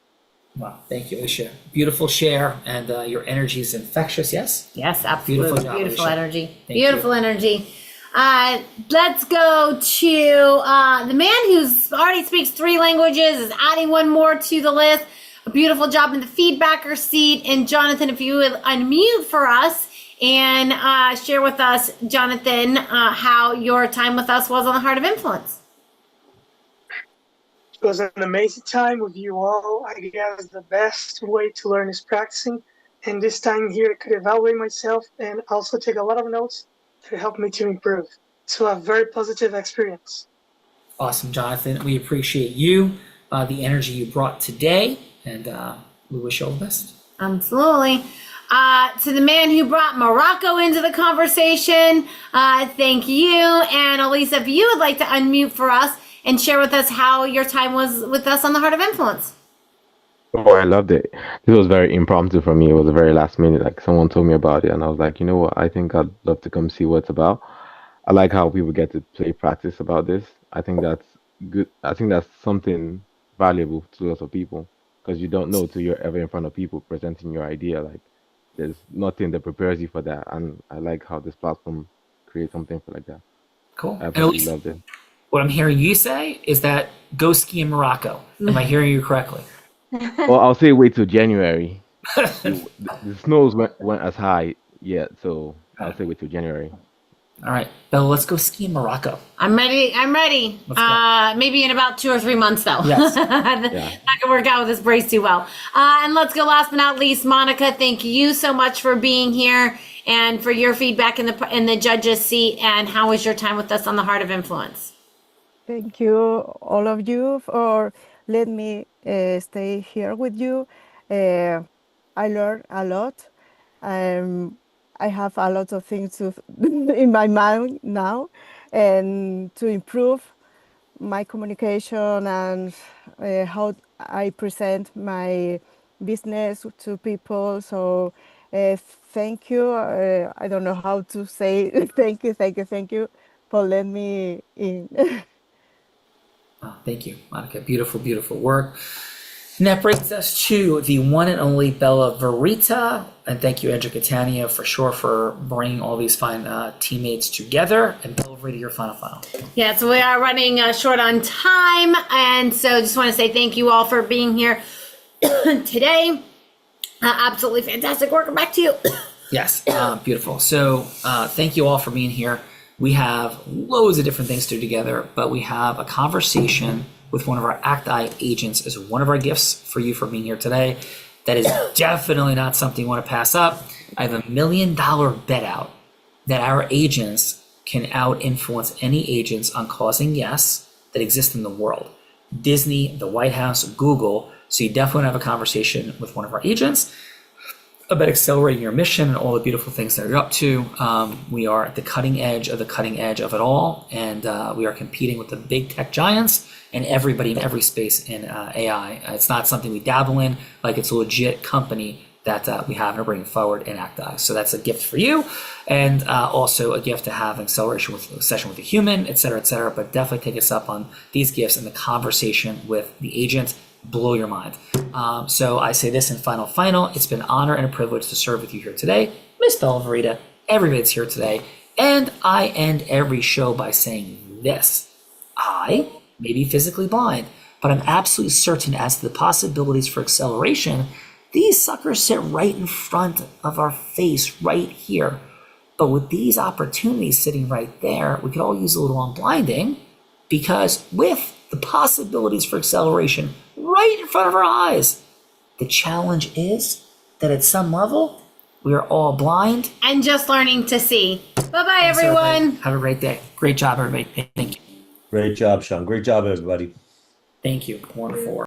Wow, thank you, Aisha. Beautiful share, and your energy is infectious, yes? Yes, absolutely. Beautiful job, Beautiful Aisha. energy. Thank Beautiful you. energy. Let's go to the man who's already speaks 3 languages, is adding one more to the list. A beautiful job in the feedbacker seat. And Jonathan, if you would unmute for us and share with us, Jonathan, how your time with us was on the Heart of Influence. It was an amazing time with you all. I guess the best way to learn is practicing. And this time here, I could evaluate myself and also take a lot of notes to help me to improve. So a very positive experience. Awesome, Jonathan. We appreciate you, the energy you brought today, and we wish you all the best. Absolutely. To the man who brought Morocco into the conversation, thank you. And Elisa, if you would like to unmute for us and share with us how your time was with us on the Heart of Influence. Oh, I loved it. This was very impromptu for me. It was a very last minute. Like someone told me about it, and I was like, you know what? I think I'd love to come see what it's about. I like how people get to play practice about this. I think that's good. I think that's something valuable to lots of people because you don't know till you're ever in front of people presenting your idea. Like there's nothing that prepares you for that, and I like how this platform creates something for like that. Cool. I absolutely loved it. What I'm hearing you say is that go ski in Morocco. Am I hearing you correctly? Well, I'll say wait till January. The snows went as high yet, so I'll say wait till January. All right, Bella, let's go ski in Morocco. I'm ready. Let's go. Maybe in about 2 or 3 months, though. Yes. Not gonna work out with this brace too well. And let's go last but not least, Monica. Thank you so much for being here and for your feedback in the judges' seat. And how was your time with us on the Heart of Influence? Thank you, all of you, for letting me stay here with you. I learned a lot. I have a lot of things in my mind now, and to improve my communication and how I present my business to people. So thank you. I don't know how to say thank you for letting me in. Oh, thank you, Monica. Beautiful, beautiful work. And that brings us to the one and only Bella Verita. And thank you, Andrew Catania, for sure, for bringing all these fine teammates together. And Bella Verita, your final. Yeah, so we are running short on time. And so just want to say thank you all for being here today. Absolutely fantastic work. Back to you. Yes, beautiful. So thank you all for being here. We have loads of different things to do together, but we have a conversation with one of our ACT-I agents as one of our gifts for you for being here today. That is definitely not something you want to pass up. I have $1 million bet out that our agents can out-influence any agents on causing yes that exist in the world. Disney, the White House, Google. So you definitely want to have a conversation with one of our agents about accelerating your mission and all the beautiful things that you're up to. We are at the cutting edge of it all, and we are competing with the big tech giants and everybody in every space in AI. It's not something we dabble in, like it's a legit company that we have and are bringing forward in ACTI. So that's a gift for you, and also a gift to have an acceleration with a session with a human, et cetera, et cetera. But definitely take us up on these gifts and the conversation with the agent. Blow your mind. So I say this in final. It's been an honor and a privilege to serve with you here today. Miss Bella, everybody that's here today. And I end every show by saying this. I may be physically blind, but I'm absolutely certain as to the possibilities for acceleration. These suckers sit right in front of our face right here. But with these opportunities sitting right there, we could all use a little unblinding, because with the possibilities for acceleration right in front of our eyes, the challenge is that at some level, we are all blind. And just learning to see. Bye-bye, everyone. Have a great day. Great job, everybody. Thank you. Great job, Sean. Great job, everybody. Thank you. Wonderful work.